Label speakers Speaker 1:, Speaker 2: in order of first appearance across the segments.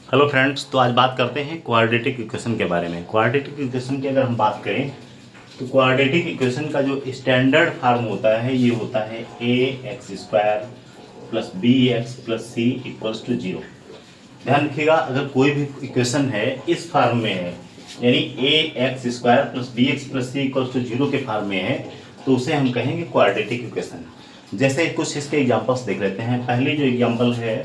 Speaker 1: Hello friends, तो आज बात करते हैं क्वाड्रेटिक इक्वेशन के बारे में। क्वाड्रेटिक इक्वेशन की अगर हम बात करें तो क्वाड्रेटिक इक्वेशन का जो स्टैंडर्ड फॉर्म होता है ये होता है A X square plus B X plus C equals to zero. ध्यान रखिएगा, अगर कोई भी इक्वेशन है इस फॉर्म में है, यानी A X square plus B X plus C equals to zero के फॉर्म में है, तो उसे हम कहेंगे क्वाड्रेटिक इक्वेशन। जैसे कुछ इसके एग्जाम्पल्स देख लेते हैं। पहली जो एग्जाम्पल है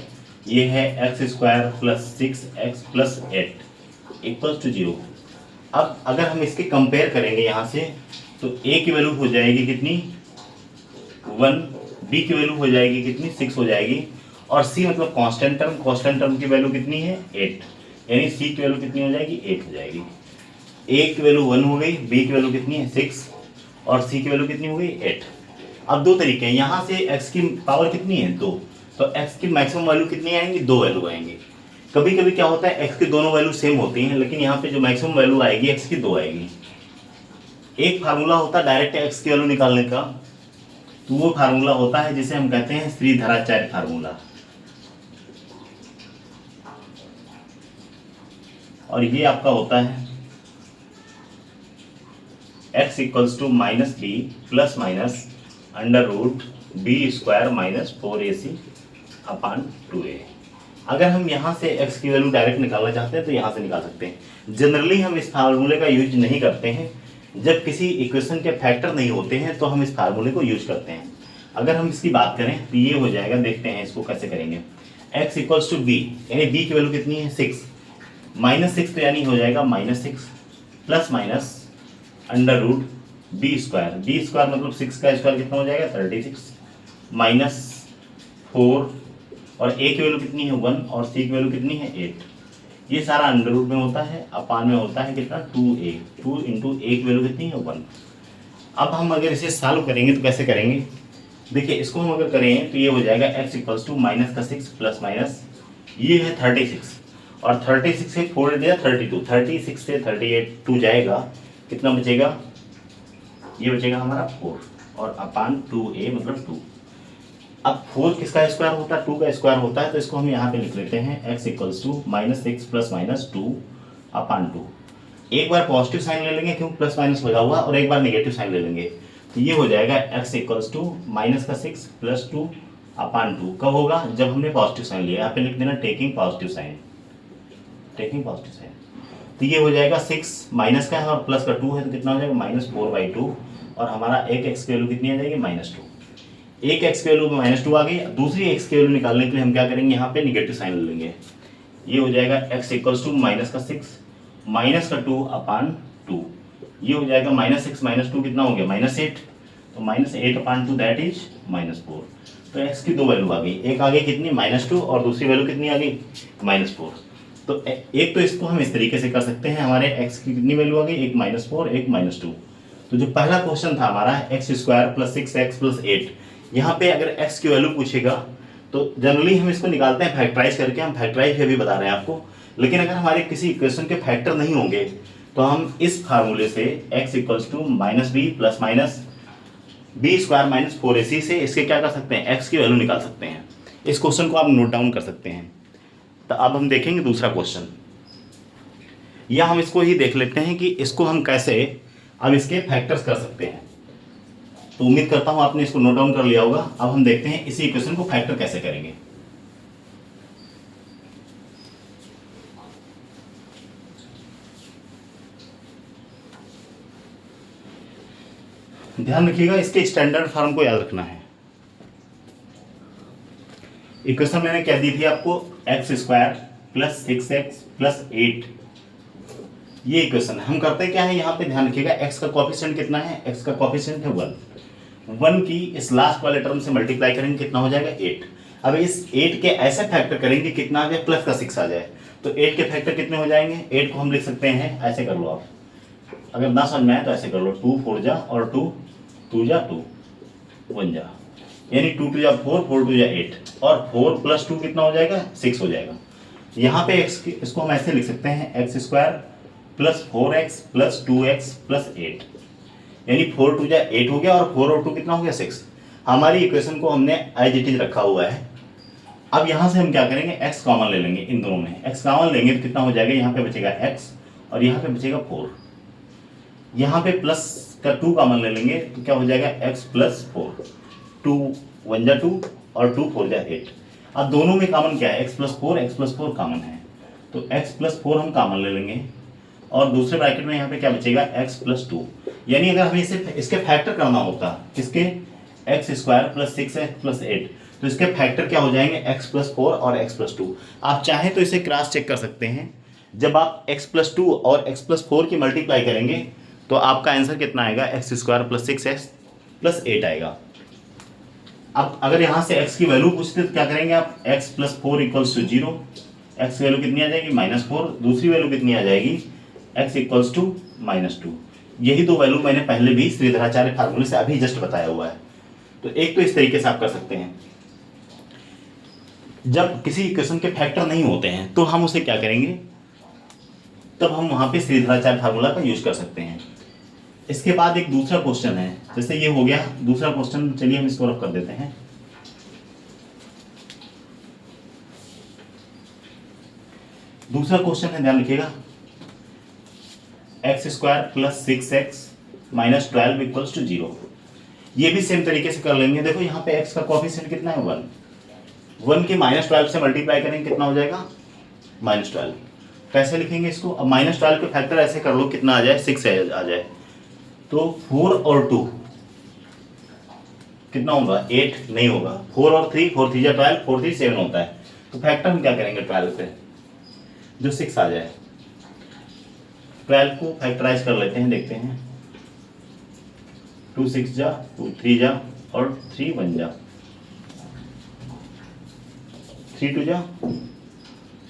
Speaker 1: ये है एक्स स्क्वायर प्लस 6x प्लस 8 इक्वल्स टू जीरो। अब अगर हम इसके कंपेयर करेंगे यहाँ से तो a की वैल्यू हो जाएगी कितनी 1, b की वैल्यू हो जाएगी कितनी 6 हो जाएगी, और c मतलब कांस्टेंट टर्म की वैल्यू कितनी है 8, यानी c की वैल्यू कितनी हो जाएगी 8 हो जाएगी। a की वैल्यू 1 हो गई, b की वैल्यू कितनी है 6 और c की वैल्यू कितनी हो गई 8। अब दो तरीके हैं, यहाँ से x की पावर कितनी है 2, तो x की मैक्सिमम वैल्यू कितनी आएंगी 2 वैल्यू आएंगी। कभी कभी क्या होता है x की दोनों वैल्यू सेम होती हैं, लेकिन यहाँ पे जो मैक्सिमम वैल्यू आएगी x की 2 आएगी। एक फार्मूला होता है डायरेक्ट x की वैल्यू निकालने का, तो वो फार्मूला होता है जिसे हम कहते हैं श्रीधराचार्य फार्मूला, और ये आपका होता है x equals to minus B plus minus under root B square minus 4ac upon 2a। अगर हम यहाँ से x की वैल्यू डायरेक्ट निकालना चाहते हैं तो यहाँ से निकाल सकते हैं। जनरली हम इस फार्मूले का यूज नहीं करते हैं, जब किसी इक्वेशन के फैक्टर नहीं होते हैं तो हम इस फार्मूले को यूज करते हैं। अगर हम इसकी बात करें तो ये हो जाएगा, देखते हैं इसको कैसे करेंगे। x इक्वल्स टू बी, यानी b की वैल्यू कितनी है 6, माइनस 6 तो यानी हो जाएगा -6 plus minus under root B square मतलब 6 का स्क्वायर कितना हो जाएगा 36 माइनस 4, और a की वैल्यू कितनी है 1 और c की वैल्यू कितनी है 8। ये सारा अंडर रूट में होता है, अपान में होता है कितना 2a, 2 इंटू a की वैल्यू कितनी है 1। अब हम अगर इसे सॉल्व करेंगे तो कैसे करेंगे, देखिए इसको हम अगर करें तो ये हो जाएगा x इक्वल्स टू माइनस का 6 प्लस माइनस ये है 36, और 36 से 4 दिया 32, 36 से 38 2 जाएगा, कितना बचेगा, ये बचेगा हमारा 4 और अपान 2a मतलब 2। अब 4 किसका स्क्वायर होता है 2 का स्क्वायर होता है, तो इसको हम यहाँ पे लिख लेते हैं x equals to -6 plus minus 2 upon 2। एक बार पॉजिटिव साइन ले लेंगे क्योंकि प्लस माइनस लगा हुआ, और एक बार नेगेटिव साइन ले लेंगे, तो ये हो जाएगा x इक्वल्स टू माइनस का 6 प्लस 2 अपान 2। कब होगा, जब हमने पॉजिटिव साइन लिया। यहाँ पे लिख देना टेकिंग पॉजिटिव साइन, तो ये हो जाएगा 6 माइनस का है और प्लस का 2 है, तो कितना हो जाएगा -4/2, और हमारा एक x की वैल्यू कितनी आ जाएगी -2। एक x की वैल्यू -2 आ गई। दूसरी x की वैल्यू निकालने के लिए हम क्या करेंगे, यहाँ पे निगेटिव साइन ले लेंगे। ये हो जाएगा x इक्वल्स टू माइनस का 6 माइनस का 2 अपान 2। ये हो जाएगा -6 माइनस 2 कितना हो गया -8, तो -8 अपान 2 दैट इज -4। तो x की दो वैल्यू आ गई, एक आ गई कितनी -2 और दूसरी वैल्यू कितनी आ गई -4। तो एक तो इसको हम इस तरीके से कर सकते हैं, हमारे x की कितनी वैल्यू आ गई, एक -4 एक -2। तो जो पहला क्वेश्चन था हमारा x स्क्वायर प्लस 6x प्लस 8, यहाँ पे अगर x की वैल्यू पूछेगा तो जनरली हम इसको निकालते हैं फैक्टराइज करके, हम फैक्टराइज भी बता रहे हैं आपको। लेकिन अगर हमारे किसी इक्वेशन के फैक्टर नहीं होंगे तो हम इस फार्मूले से x equals to -b plus minus B square minus 4ac से इसके क्या कर सकते हैं, x की वैल्यू निकाल सकते हैं। इस क्वेश्चन को आप नोट डाउन कर सकते हैं। तो अब हम देखेंगे दूसरा क्वेश्चन, या हम इसको ही देख लेते हैं कि इसको हम कैसे अब इसके फैक्टर्स कर सकते हैं। तो उम्मीद करता हूं आपने इसको नोट डाउन कर लिया होगा। अब हम देखते हैं इसी इक्वेशन को फैक्टर कैसे करेंगे। ध्यान रखिएगा, इसके स्टैंडर्ड फॉर्म को याद रखना है। इक्वेशन मैंने क्या दी थी आपको, एक्स स्क्वायर प्लस 6x प्लस 8, ये इक्वेशन हम करते क्या है, यहाँ पे ध्यान रखिएगा x का कोएफिशिएंट कितना है, x का कोएफिशिएंट है 1 की इस लास्ट वाले टर्म से मल्टीप्लाई करेंगे कितना हो जाएगा 8। अब इस 8 के ऐसे फैक्टर करेंगे कितना आ जाए, प्लस का 6 आ जाए, तो 8 के फैक्टर कितने हो जाएंगे, 8 को हम लिख सकते हैं ऐसे कर लो आप, अगर ना समझ में आए तो ऐसे कर लो 2 4 जा और 2 2 जा 2 1 जा, यानी 2 2 जा 4 4 2 जा 8, और 4 प्लस 2 कितना हो जाएगा 6 हो जाएगा। यहाँ पे x इसको हम ऐसे लिख सकते हैं x square plus 4x plus 2x plus 8, यानी 4 2 जा 8 हो गया और 4 और 2 कितना हो गया 6। हमारी इक्वेशन को हमने एज इट इज रखा हुआ है, अब यहाँ से हम क्या करेंगे, x कॉमन ले लेंगे इन दोनों में। x कॉमन लेंगे तो कितना हो जाएगा, यहाँ पे बचेगा x और यहाँ पे बचेगा 4। यहाँ पे प्लस का 2 कॉमन ले लेंगे तो क्या हो जाएगा x प्लस 4। 2 1 जा 2 और 2 4 जा 8। अब दोनों में कॉमन क्या है, x प्लस 4 कॉमन है तो x प्लस 4 हम कॉमन ले लेंगे और दूसरे ब्रैकेट में यहाँ पे क्या बचेगा x प्लस 2। यानी अगर हमें इसे इसके फैक्टर करना होता, किसके, एक्स स्क्वायर प्लस 6x प्लस 8, तो इसके फैक्टर क्या हो जाएंगे, x प्लस 4 और x प्लस 2। आप चाहें तो इसे क्रॉस चेक कर सकते हैं। जब आप x प्लस 2 और x प्लस 4 की मल्टीप्लाई करेंगे तो आपका आंसर कितना आएगा, एक्स स्क्वायर प्लस 6x प्लस 8 आएगा। अब अगर यहाँ से x की वैल्यू पूछते तो क्या करेंगे आप, x plus 4 equals to 0, x की वैल्यू कितनी आ जाएगी, -4, दूसरी वैल्यू कितनी आ जाएगी, x इक्वल्स टू -2। यही दो वैल्यू मैंने पहले भी श्रीधराचार्य फार्मूले से अभी जस्ट बताया हुआ है। तो एक तो इस तरीके से आप कर सकते हैं। जब किसी इक्वेशन के फैक्टर नहीं होते हैं तो हम उसे क्या करेंगे, तब हम वहां पे श्रीधराचार्य फार्मूला का यूज कर सकते हैं। इसके बाद एक दूसरा क्वेश्चन है, जैसे ये हो गया दूसरा क्वेश्चन, चलिए हम इसको रफ कर देते हैं। दूसरा क्वेश्चन है, ध्यान रखिएगा, X square plus 6x minus 12 equals to 0। ये भी सेम तरीके से कर लेंगे। देखो यहाँ पे x का कोएफिशिएंट कितना है, 1। 1 के -12 से मल्टीप्लाई करेंगे कितना हो जाएगा, -12। कैसे लिखेंगे इसको, अब -12 के फैक्टर ऐसे कर लो, कितना आ जाए, 6 आ जाए। तो 4 और 2 कितना होगा, 8 नहीं होगा, 4 और 3, 4 3 12, 4 3 7 होता है। तो फैक्टर हम क्या करेंगे 12 पे, जो 6 आ जाए। 12 को फैक्टराइज कर लेते हैं, देखते हैं। 2 6 जा, 2 3 जा और 3 1 जा, 3 2 जा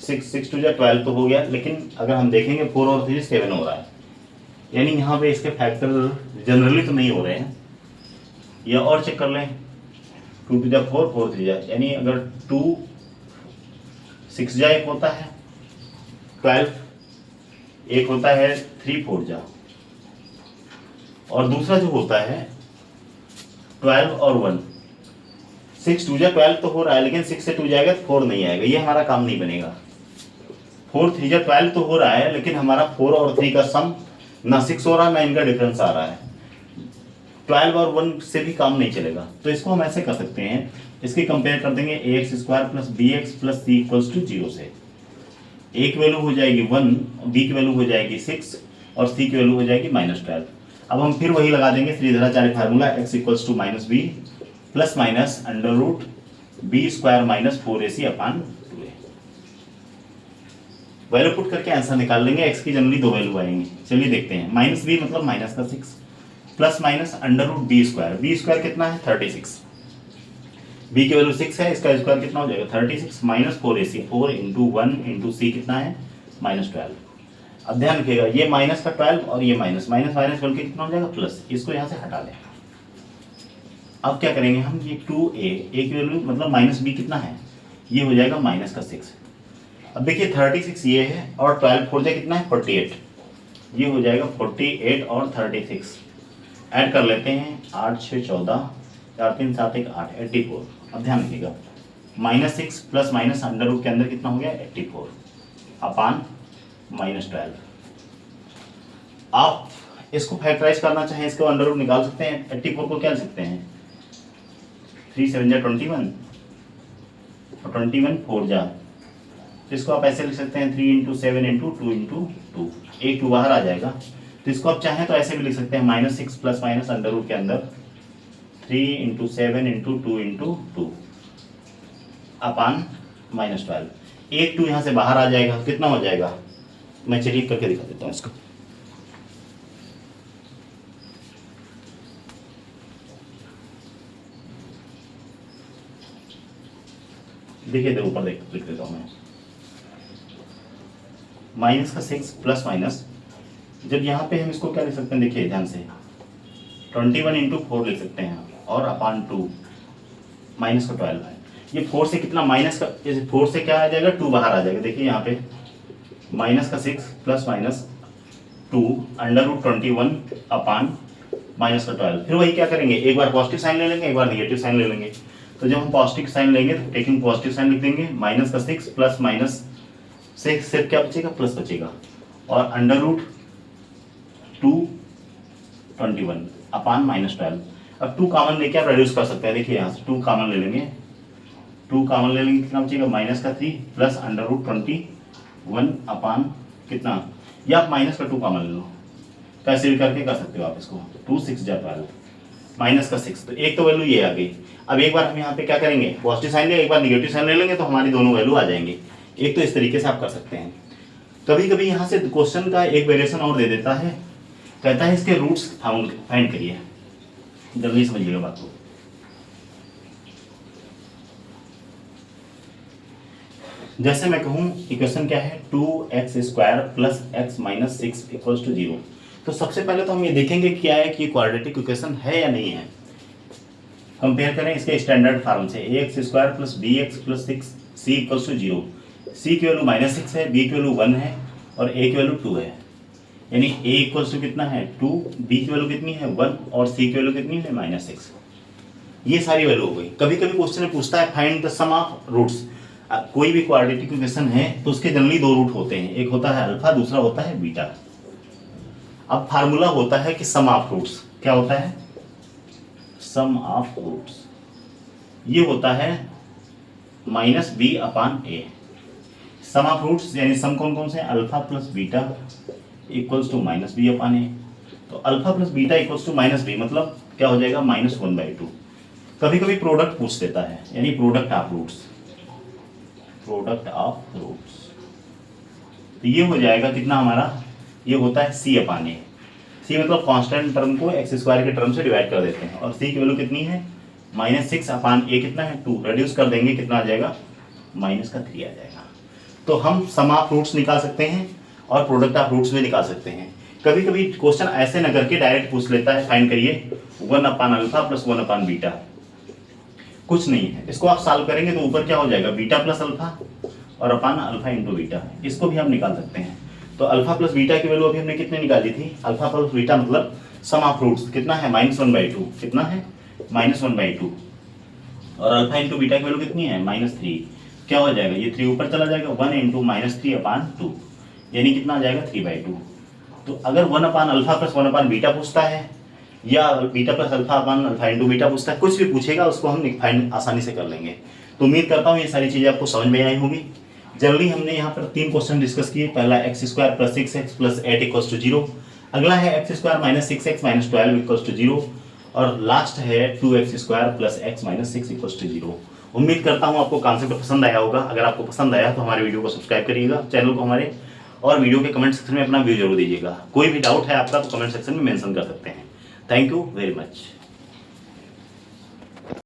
Speaker 1: 6, 6 2 जा 12 तो हो गया। लेकिन अगर हम देखेंगे 4 और 3 7 हो रहा है, यानी यहाँ पे इसके फैक्टर जनरली तो नहीं हो रहे हैं। या और चेक कर लें, 2 2 जा 4, 4 3 जा, यानी अगर 2 6 जा एक होता है 12, एक होता है 3 4 जा, और दूसरा जो होता है 12 और 1। 6 2 जा 12 तो हो रहा है, लेकिन 6 से 2 जाएगा तो 4 नहीं आएगा, ये हमारा काम नहीं बनेगा। 4 3 जा 12 तो हो रहा है, लेकिन हमारा 4 और 3 का सम ना 6 हो रहा है ना इनका डिफरेंस आ रहा है। 12 और 1 से भी काम नहीं चलेगा। तो इसको हम ऐसे कर सकते हैं, इसकी कंपेयर कर देंगे ax square plus bx plus c equals to 0 से। a की वैल्यू हो जाएगी 1, b की वैल्यू हो जाएगी 6 और c की वैल्यू हो जाएगी -12। अब हम फिर वही लगा देंगे Shridharacharya formula, x equals to -b plus minus under root b square minus 4ac upon 2a। Value put करके आंसर निकाल लेंगे। x की जनरली दो वैल्यू आएंगी, चलिए देखते हैं। -b मतलब माइनस का 6 plus minus under root b square कितना है 36, b की वैल्यू 6 है, इसका स्क्वायर कितना हो जाएगा 36 minus 4ac, 4 into 1 into c कितना है -12। अब ध्यान रखिएगा, ये माइनस का 12 और ये माइनस माइनस बल्कि कितना हो जाएगा प्लस, इसको यहाँ से हटा लें। अब क्या करेंगे हम, ये 2a की वैल्यू मतलब -b कितना है, ये हो जाएगा माइनस का 6। अब देखिए 36 ये है और 12 4 जा कितना है 48, ये हो जाएगा 48 और 36 ऐड कर लेते हैं, 8 6 14, 4 3 7 1 8, 84। अब ध्यान रखिएगा, -6 प्लस माइनस अंडर रूट के अंदर कितना हो गया 84 अपान -12। आप इसको फैक्टराइज करना चाहें, इसको अंडर रूट निकाल सकते हैं। 84 को क्या लिख सकते हैं, 3 7 जा 21 और 21 4 जा, इसको आप ऐसे लिख सकते हैं 3 इंटू 7 इंटू 2 इंटू 2, एक 2 बाहर आ जाएगा। तो इसको आप चाहें तो ऐसे भी लिख सकते हैं, -6 प्लस माइनस अंडर रूट के अंदर 3 इंटू 7 इंटू 2 इंटू 2 अपान -12। एक 2 यहाँ से बाहर आ जाएगा, कितना हो जाएगा, मैं चलिए करके दिखा देता हूँ इसको। देखिए इधर ऊपर लिख देता हूँ मैं, माइनस का 6 प्लस माइनस, जब यहाँ पे हम इसको क्या लिख सकते हैं, देखिए ध्यान से 21 इंटू 4 लिख सकते हैं और अपान 2 माइनस का 12 है। ये 4 से कितना माइनस का, जैसे 4 से क्या आ जाएगा 2 बाहर आ जाएगा। देखिए यहाँ पे माइनस का 6 plus minus 2 under root 21 upon minus का 12। फिर वही क्या करेंगे, एक बार पॉजिटिव साइन ले लेंगे, एक बार निगेटिव साइन ले लेंगे। तो जब हम पॉजिटिव साइन लेंगे तो टेकिंग पॉजिटिव साइन लिख देंगे, माइनस का 6 प्लस माइनस से सिर्फ क्या बचेगा, प्लस बचेगा, और अंडर रूट 221 अपान -12। अब 2 कॉमन लेके आप रिड्यूस कर सकते हैं। देखिए यहाँ से 2 कॉमन ले लेंगे, 2 कॉमन ले लेंगे, कितना बचेगा, माइनस का 3 प्लस अंडर रूट 21 अपान कितना, या आप माइनस का 2 कॉमन ले लो, कैसे भी करके कर सकते हो आप इसको। 2 6 जा 12 माइनस का 6, तो एक तो वैल्यू ये आ गई। अब एक बार हम यहाँ पे क्या करेंगे, पॉजिटिव साइन ले, एक बार निगेटिव साइन ले लेंगे तो हमारी दोनों वैल्यू आ जाएंगे। एक तो इस तरीके से आप कर सकते हैं। कभी कभी यहाँ से क्वेश्चन का एक वेरिएशन और दे देता है, कहता है इसके रूट्स फाइंड करिए। जल्दी समझिएगा बात को। जैसे मैं कहूँ इक्वेशन क्या है, 2x² plus x minus 6 equals to 0। तो सबसे पहले तो हम ये देखेंगे क्या है कि क्वाड्रेटिक इक्वेशन है या नहीं है। कंपेयर करें इसके स्टैंडर्ड फॉर्म से, ax² plus bx plus 6c equals to 0। c की वैल्यू -6 है, b की वैल्यू 1 है और a की वैल्यू 2 है। यानी a इक्वल्स टू कितना है 2, b की वैल्यू कितनी है 1 और c की वैल्यू कितनी है -6। ये सारी वैल्यू हो गई। कभी कभी क्वेश्चन में पूछता है find the sum of roots. कोई भी क्वाड्रेटिक इक्वेशन है तो उसके जनरली 2 रूट होते हैं, एक होता है अल्फा, दूसरा होता है बीटा। अब फार्मूला होता है कि सम ऑफ रूट्स, क्या होता है, सम ऑफ रूट्स, ये होता है -b upon a। Sum of roots यानी सम कौन कौन से, alpha plus beta equals to -b upon a। तो alpha plus beta equals to -b मतलब क्या हो जाएगा, -1/2। कभी कभी प्रोडक्ट पूछ देता है, यानी product of roots, product of roots, तो ये हो जाएगा कितना हमारा, ये होता है c अपान a। c मतलब कांस्टेंट टर्म को x² के टर्म से डिवाइड कर देते हैं, और c की वैल्यू कितनी है -6 अपान a कितना है 2, रिड्यूस कर देंगे कितना आ जाएगा, -3 आ जाएगा। तो हम सम ऑफ रूट्स निकाल सकते हैं और प्रोडक्ट ऑफ रूट्स भी निकाल सकते हैं। कभी कभी क्वेश्चन ऐसे न करके डायरेक्ट पूछ लेता है, फाइंड करिए 1 अपान अल्फा प्लस 1 अपान बीटा। कुछ नहीं है, इसको आप सॉल्व करेंगे तो ऊपर क्या हो जाएगा, बीटा प्लस अल्फा और अपान अल्फा इंटू बीटा, इसको भी हम निकाल सकते हैं। तो अल्फा प्लस बीटा की वैल्यू अभी हमने कितने निकाली थी, अल्फा प्लस बीटा मतलब सम ऑफ रूट्स कितना है -1/2, कितना है -1/2, और अल्फा इंटू बीटा की वैल्यू कितनी है -3। क्या हो जाएगा, ये 3 ऊपर चला जाएगा, 1 इंटू -3 अपान 2, यानी कितना आ जाएगा 3/2। तो अगर 1 अपान अल्फा प्लस 1 अपान बीटा पूछता है, या बीटा प्लस अल्फा अपान अल्फा इंटू बीटा पूछता है, कुछ भी पूछेगा उसको हम फाइंड आसानी से कर लेंगे। तो उम्मीद करता हूँ ये सारी चीज़ें आपको समझ में आई होंगी। जनरली हमने यहाँ पर 3 क्वेश्चन डिस्कस किए। पहला x² प्लस 6x प्लस 8 इक्वल्स टू 0, अगला है x² minus 6x minus 12 equals to 0, और लास्ट है 2x² plus x minus 6 equals to 0। उम्मीद करता हूँ आपको कॉन्सेप्ट पसंद आया होगा। अगर आपको पसंद आया तो हमारे वीडियो को सब्सक्राइब करिएगा, चैनल को हमारे, और वीडियो के कमेंट सेक्शन में अपना व्यू जरूर दीजिएगा। कोई भी डाउट है आपका तो कमेंट सेक्शन में मेंशन कर सकते हैं। Thank you very much.